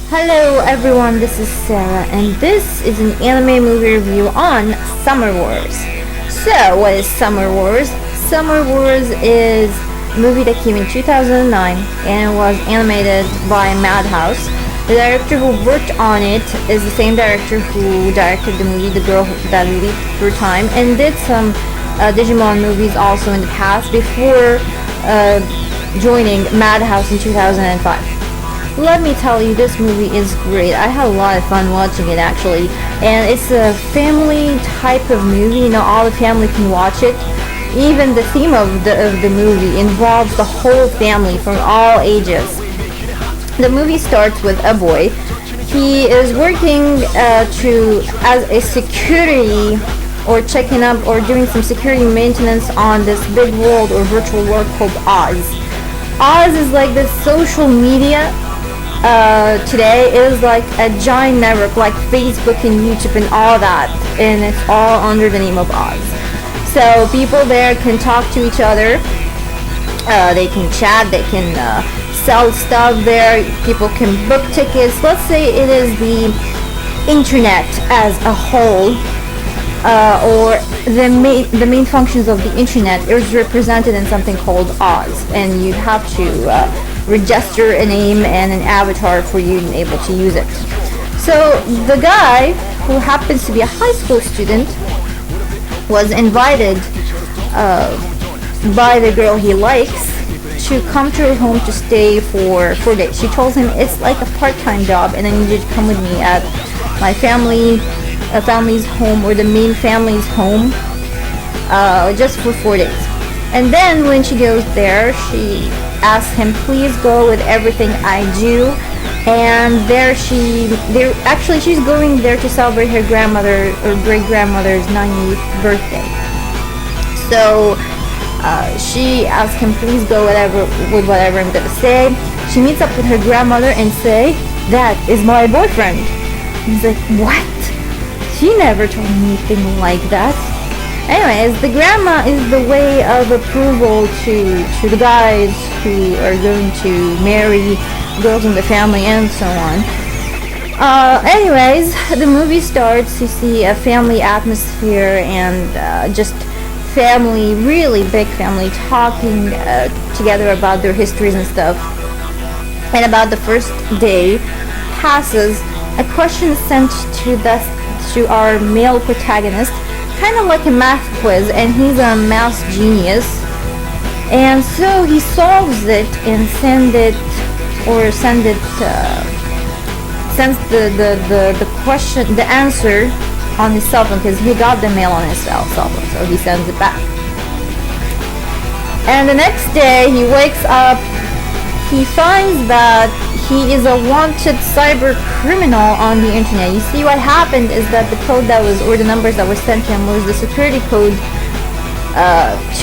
Hello everyone, this is Sarah, and this is an anime movie review on Summer Wars. So, what is Summer Wars? Summer Wars is a movie that came in 2009 and was animated by Madhouse. The director who worked on it is the same director who directed the movie The Girl That Leaped Through Time and did some Digimon movies also in the past before joining Madhouse in 2005. Let me tell you, this movie is great. I had a lot of fun watching it actually, and it's a family type of movie. All the family can watch it. Even the theme of the movie involves the whole family from all ages. The movie starts with a boy. He is working as a security or checking up or doing some security maintenance on this big world or virtual world called Oz. Oz is like the social media. Today is like a giant network like Facebook and YouTube and all that, and it's all under the name of Oz. So people there can talk to each other, they can chat, they can sell stuff there, people can book tickets. Let's say it is the internet as a whole, or the main functions of the internet is represented in something called Oz, and you have to register a name and an avatar for you and able to use it. So the guy, who happens to be a high school student, was invited by the girl he likes to come to her home to stay for 4 days. She tells him it's like a part-time job and I need you to come with me at my family's home, or the main family's home, just for 4 days. And then when she goes there, she asks him, please go with everything I do. And she's going there to celebrate her grandmother or great-grandmother's 90th birthday. So she asks him, please go with whatever I'm gonna say. She meets up with her grandmother and say, that is my boyfriend. He's like, what? She never told me anything like that. Anyways, the grandma is the way of approval to the guys who are going to marry girls in the family and so on. Anyways, the movie starts. You see a family atmosphere and just family, really big family, talking together about their histories and stuff. And about the first day passes, a question is sent to our male protagonist, kind of like a math quiz, and he's a math genius, and so he solves it and sends the question, the answer, on his cell phone, because he got the mail on his cell phone, so he sends it back. And the next day he wakes up, he finds that he is a wanted cyber criminal on the internet. You see, what happened is that the code or the numbers that were sent to him was the security code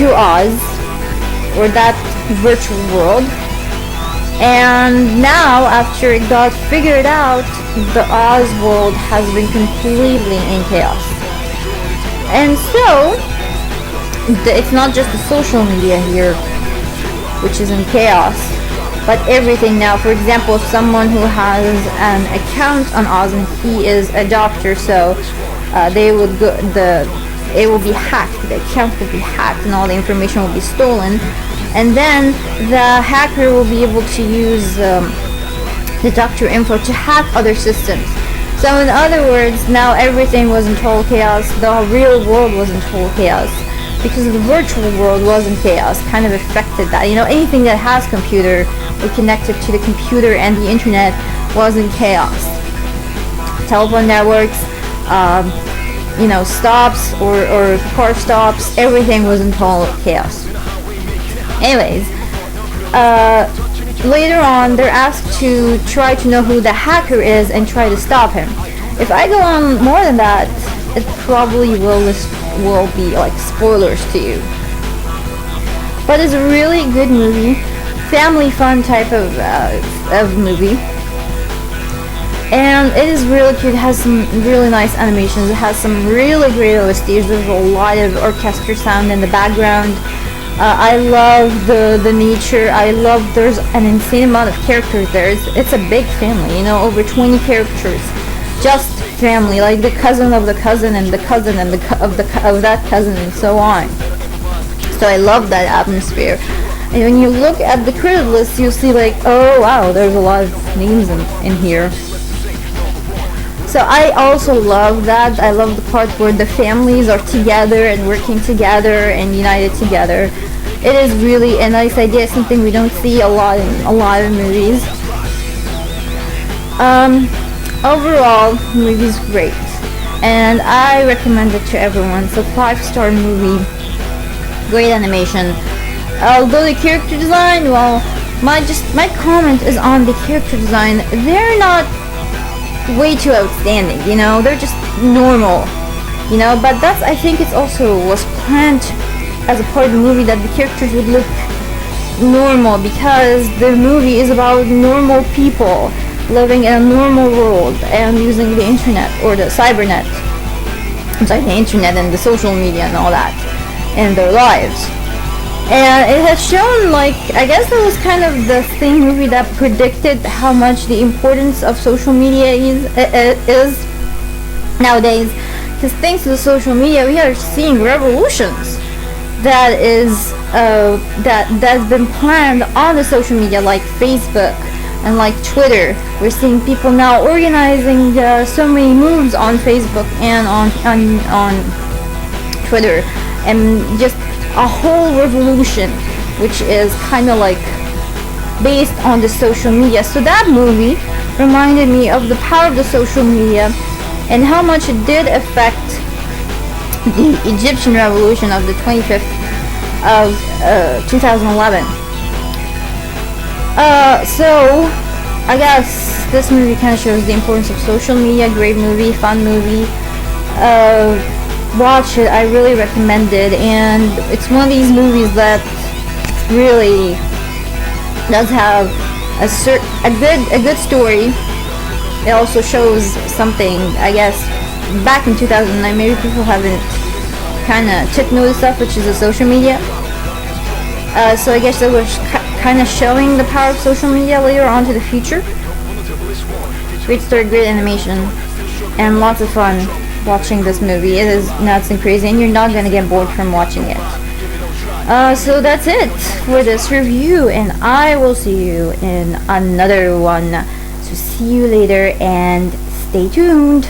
to Oz, or that virtual world. And now, after it got figured out, the Oz world has been completely in chaos. And so, it's not just the social media here which is in chaos, but everything now. For example, someone who has an account on Oz and he is a doctor, so it will be hacked. The account will be hacked and all the information will be stolen, and then the hacker will be able to use the doctor info to hack other systems. So in other words, now everything was in total chaos. The real world was in total chaos, because the virtual world was in chaos, kind of affected that. Anything that has computer or connected to the computer and the internet was in chaos. Telephone networks, stops or car stops, everything was in total chaos. Anyways, later on they're asked to try to know who the hacker is and try to stop him. If I go on more than that, it probably will be like spoilers to you. But it's a really good movie, family fun type of movie, and it is really cute. It has some really nice animations. It has some really great OSTs. There's a lot of orchestra sound in the background. I love the nature. I love there's an insane amount of characters there. It's a big family, over 20 characters, just family, like the cousin of the cousin and the cousin and of that cousin and so on. So I love that atmosphere. And when you look at the credit list, you see like, oh wow, there's a lot of names in here. So I also love that. I love the part where the families are together and working together and united together. It is really a nice idea, something we don't see a lot in a lot of movies. Overall, the movie's great, and I recommend it to everyone. It's a 5-star movie, great animation. Although the character design, well, my comment is on the character design. They're not way too outstanding, they're just normal, but that's, I think it's also was planned as a part of the movie that the characters would look normal, because the movie is about normal people living in a normal world and using the internet or the cybernet, the internet and the social media and all that in their lives. And it has shown, like, I guess it was kind of the same movie that predicted how much the importance of social media is nowadays. Because thanks to the social media, we are seeing revolutions that's been planned on the social media, like Facebook and like Twitter. We're seeing people now organizing so many moves on Facebook and on Twitter, and just a whole revolution, which is kind of like based on the social media. So that movie reminded me of the power of the social media and how much it did affect the Egyptian revolution of the 25th of 2011. So I guess this movie kind of shows the importance of social media. Great movie, fun movie. Watch it, I really recommend it, and it's one of these movies that really does have a good story. It also shows something, I guess, back in 2009, maybe people haven't kind of took notice of, which is the social media. So I guess it was kind of showing the power of social media later on to the future. Great story, great animation, and lots of fun watching this movie. It is nuts and crazy, and you're not gonna get bored from watching it. So that's it for this review, and I will see you in another one. So see you later, and stay tuned.